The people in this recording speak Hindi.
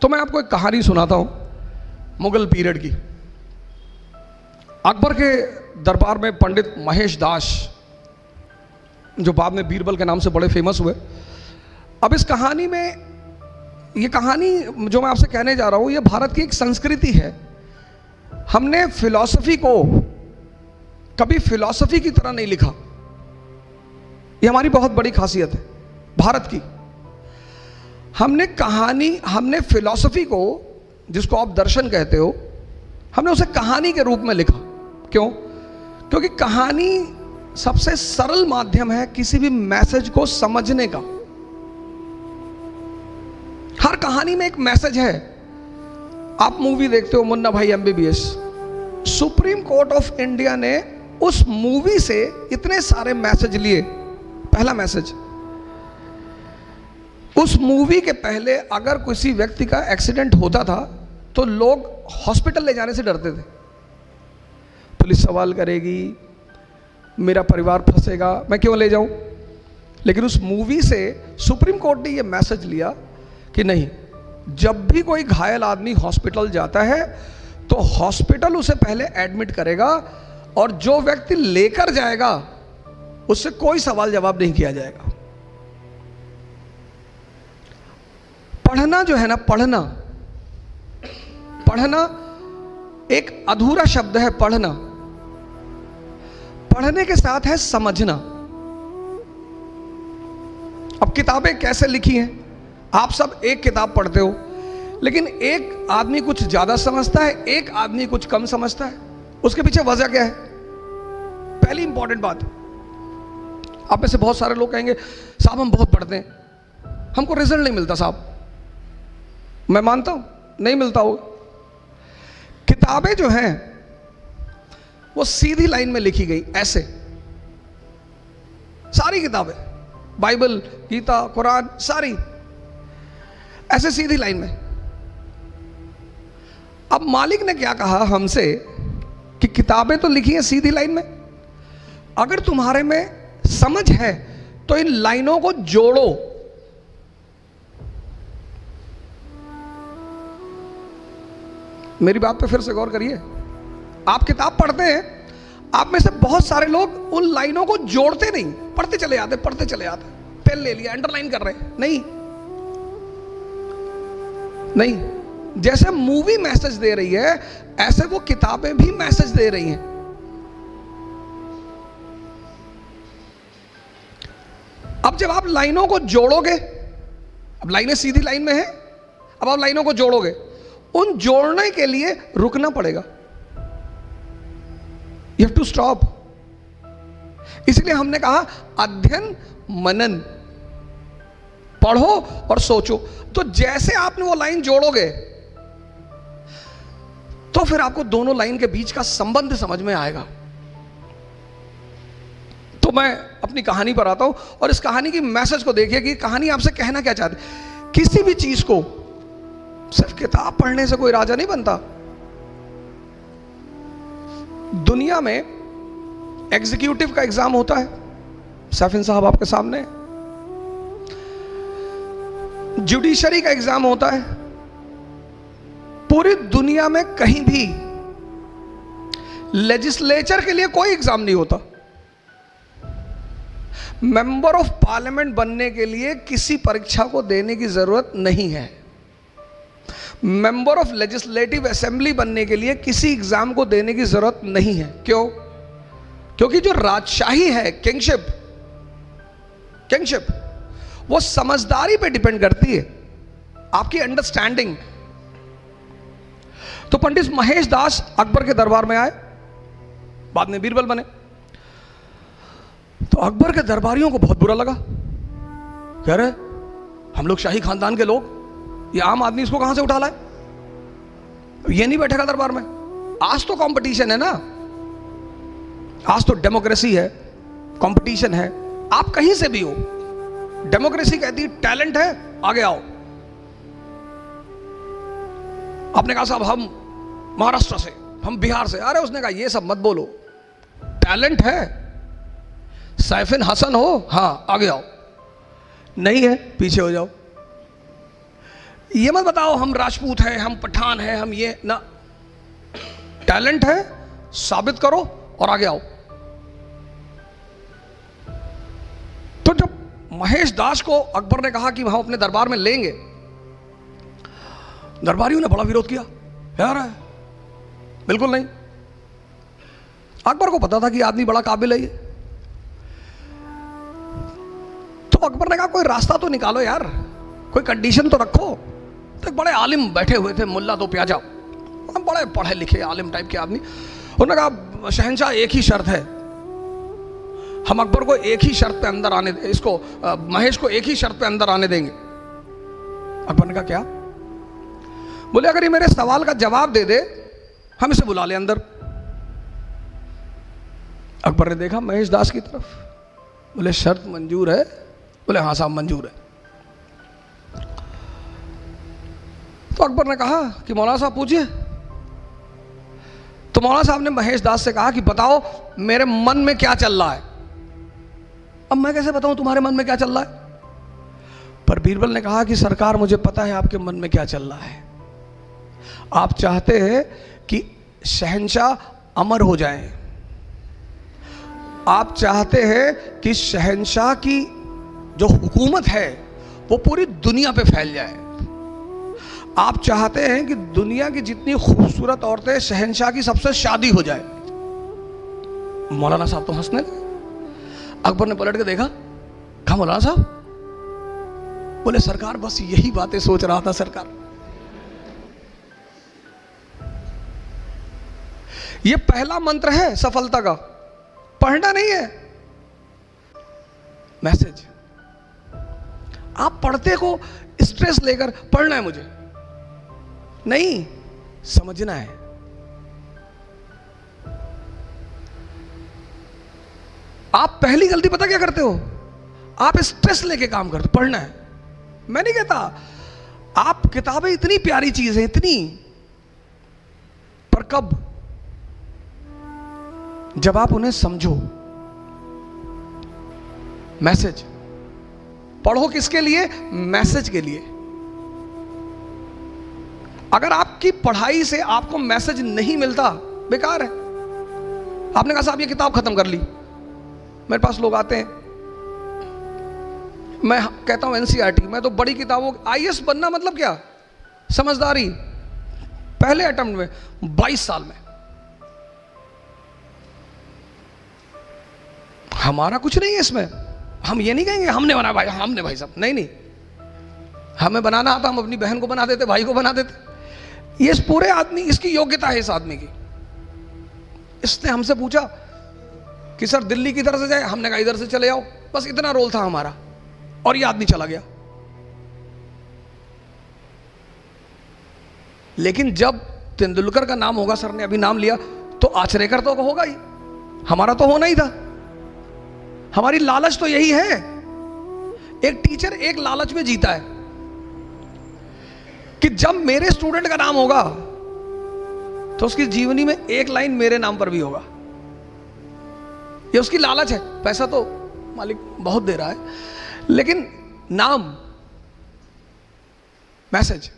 तो मैं आपको एक कहानी सुनाता हूं मुगल पीरियड की। अकबर के दरबार में पंडित महेश दास, जो बाद में बीरबल के नाम से बड़े फेमस हुए। अब इस कहानी में, ये कहानी जो मैं आपसे कहने जा रहा हूं, ये भारत की एक संस्कृति है। हमने फिलॉसफी को कभी फिलॉसफी की तरह नहीं लिखा, ये हमारी बहुत बड़ी खासियत है भारत की। हमने फिलॉसफी को, जिसको आप दर्शन कहते हो, हमने उसे कहानी के रूप में लिखा। क्यों? क्योंकि कहानी सबसे सरल माध्यम है किसी भी मैसेज को समझने का। हर कहानी में एक मैसेज है। आप मूवी देखते हो मुन्ना भाई MBBS, supreme court of India ने उस मूवी से इतने सारे मैसेज लिए। पहला मैसेज, उस मूवी के पहले अगर किसी व्यक्ति का एक्सीडेंट होता था तो लोग हॉस्पिटल ले जाने से डरते थे। पुलिस सवाल करेगी, मेरा परिवार फंसेगा, मैं क्यों ले जाऊं। लेकिन उस मूवी से सुप्रीम कोर्ट ने यह मैसेज लिया कि नहीं, जब भी कोई घायल आदमी हॉस्पिटल जाता है तो हॉस्पिटल उसे पहले एडमिट करेगा और जो व्यक्ति लेकर जाएगा उससे कोई सवाल जवाब नहीं किया जाएगा। पढ़ना जो है ना, पढ़ना एक अधूरा शब्द है। पढ़ने के साथ है समझना। अब किताबें कैसे लिखी हैं, आप सब एक किताब पढ़ते हो, लेकिन एक आदमी कुछ ज्यादा समझता है, एक आदमी कुछ कम समझता है। उसके पीछे वजह क्या है? पहली इंपॉर्टेंट बात, आप में से बहुत सारे लोग कहेंगे साहब हम बहुत पढ़ते हैं, हमको रिजल्ट नहीं मिलता। साहब मैं मानता हूं नहीं मिलता हो। किताबें जो हैं वो सीधी लाइन में लिखी गई, ऐसे सारी किताबें, बाइबल, गीता, कुरान, सारी ऐसे सीधी लाइन में। अब मालिक ने क्या कहा हमसे कि किताबें तो लिखी हैं सीधी लाइन में, अगर तुम्हारे में समझ है तो इन लाइनों को जोड़ो। मेरी बात पे फिर से गौर करिए। आप किताब पढ़ते हैं, आप में से बहुत सारे लोग उन लाइनों को जोड़ते नहीं, पढ़ते चले जाते, पेन ले लिया, अंडरलाइन कर रहे हैं। नहीं, जैसे मूवी मैसेज दे रही है ऐसे वो किताबें भी मैसेज दे रही हैं। अब जब आप लाइनों को जोड़ोगे, अब लाइनें सीधी लाइन में हैं, अब आप लाइनों को जोड़ोगे, उन जोड़ने के लिए रुकना पड़ेगा। You have to stop. इसलिए हमने कहा अध्ययन मनन, पढ़ो और सोचो। तो जैसे आपने वो लाइन जोड़ोगे तो फिर आपको दोनों लाइन के बीच का संबंध समझ में आएगा। तो मैं अपनी कहानी पर आता हूं और इस कहानी की मैसेज को देखिए कि कहानी आपसे कहना क्या चाहती है। किसी भी चीज को सिर्फ किताब पढ़ने से कोई राजा नहीं बनता। दुनिया में एग्जीक्यूटिव का एग्जाम होता है, सैफिन साहब आपके सामने। जुडिशरी का एग्जाम होता है। पूरी दुनिया में कहीं भी लेजिस्लेचर के लिए कोई एग्जाम नहीं होता। मेंबर ऑफ पार्लियामेंट बनने के लिए किसी परीक्षा को देने की जरूरत नहीं है। मेंबर ऑफ लेजिस्लेटिव असेंबली बनने के लिए किसी एग्जाम को देने की जरूरत नहीं है। क्यों? क्योंकि जो राजशाही है, किंगशिप, वो समझदारी पे डिपेंड करती है, आपकी अंडरस्टैंडिंग। तो पंडित महेश दास अकबर के दरबार में आए, बाद में बीरबल बने। तो अकबर के दरबारियों को बहुत बुरा लगा। कह रहे हम लोग शाही खानदान के लोग, ये आम आदमी इसको कहां से उठा लाए, ये नहीं बैठेगा दरबार में। आज तो कंपटीशन है ना, आज तो डेमोक्रेसी है, कंपटीशन है, आप कहीं से भी हो। डेमोक्रेसी कहती है टैलेंट है, आगे आओ। आपने कहा साहब हम महाराष्ट्र से, हम बिहार से। अरे उसने कहा ये सब मत बोलो, टैलेंट है, सैफिन हसन हो, हाँ आगे आओ। नहीं है, पीछे हो जाओ। ये मत बताओ हम राजपूत हैं, हम पठान हैं, हम ये ना, टैलेंट है साबित करो और आगे आओ। तो जब महेश दास को अकबर ने कहा कि हम अपने दरबार में लेंगे, दरबारियों ने बड़ा विरोध किया, यार बिल्कुल नहीं। अकबर को पता था कि आदमी बड़ा काबिल है ये, तो अकबर ने कहा कोई रास्ता तो निकालो यार, कोई कंडीशन तो रखो। तो एक बड़े आलिम बैठे हुए थे, मुल्ला दो प्याजा, बड़े पढ़े लिखे आलिम टाइप के आदमी। उन्होंने कहा शहंशाह एक ही शर्त है, हम अकबर को एक ही शर्त पे अंदर आने, इसको महेश को एक ही शर्त पे अंदर आने देंगे। अकबर ने कहा क्या? बोले अगर ये मेरे सवाल का जवाब दे दे हम इसे बुला ले अंदर। अकबर ने देखा महेश दास की तरफ, बोले शर्त मंजूर है? बोले हाँ साहब मंजूर है। तो अकबर ने कहा कि मौलाना साहब पूछिए। तो मौलाना साहब ने महेश दास से कहा कि बताओ मेरे मन में क्या चल रहा है। अब मैं कैसे बताऊं तुम्हारे मन में क्या चल रहा है? पर बीरबल ने कहा कि सरकार मुझे पता है आपके मन में क्या चल रहा है। आप चाहते हैं कि शहंशाह अमर हो जाएं, आप चाहते हैं कि शहंशाह की जो हुकूमत है वो पूरी दुनिया पे फैल जाए, आप चाहते हैं कि दुनिया की जितनी खूबसूरत औरतें शहंशाह की सबसे शादी हो जाए। मौलाना साहब तो हंसने लगे। अकबर ने पलट के देखा, कहा मौलाना साहब? बोले सरकार बस यही बातें सोच रहा था सरकार। ये पहला मंत्र है सफलता का, पढ़ना नहीं है, मैसेज। आप पढ़ते को स्ट्रेस लेकर पढ़ना है मुझे नहीं, समझना है। आप पहली गलती पता क्या करते हो? आप स्ट्रेस लेके काम करते, पढ़ना है। मैं नहीं कहता, आप किताबें इतनी प्यारी चीज है, इतनी, पर कब? जब आप उन्हें समझो। मैसेज पढ़ो किसके लिए? मैसेज के लिए। अगर आपकी पढ़ाई से आपको मैसेज नहीं मिलता, बेकार है। आपने कहा साहब ये किताब खत्म कर ली, मेरे पास लोग आते हैं, मैं कहता हूं एनसीईआरटी, मैं तो बड़ी किताबों, आईएएस बनना मतलब क्या? समझदारी, पहले अटेम्प्ट में 22 साल में। हमारा कुछ नहीं है इसमें, हम ये नहीं कहेंगे हमने बनाया भाई, हमने भाई साहब, नहीं नहीं, हमें बनाना आता, हम अपनी बहन को बना देते, भाई को बना देते। ये इस पूरे आदमी, इसकी योग्यता है इस आदमी की। इसने हमसे पूछा कि सर दिल्ली की तरफ से जाए, हमने कहा इधर से चले जाओ, बस इतना रोल था हमारा, और ये आदमी चला गया। लेकिन जब तेंदुलकर का नाम होगा, सर ने अभी नाम लिया, तो आचरेकर तो होगा ही, हमारा तो होना ही था। हमारी लालच तो यही है। एक टीचर एक लालच में जीता है कि जब मेरे स्टूडेंट का नाम होगा तो उसकी जीवनी में एक लाइन मेरे नाम पर भी होगा। ये उसकी लालच है। पैसा तो मालिक बहुत दे रहा है, लेकिन नाम, मैसेज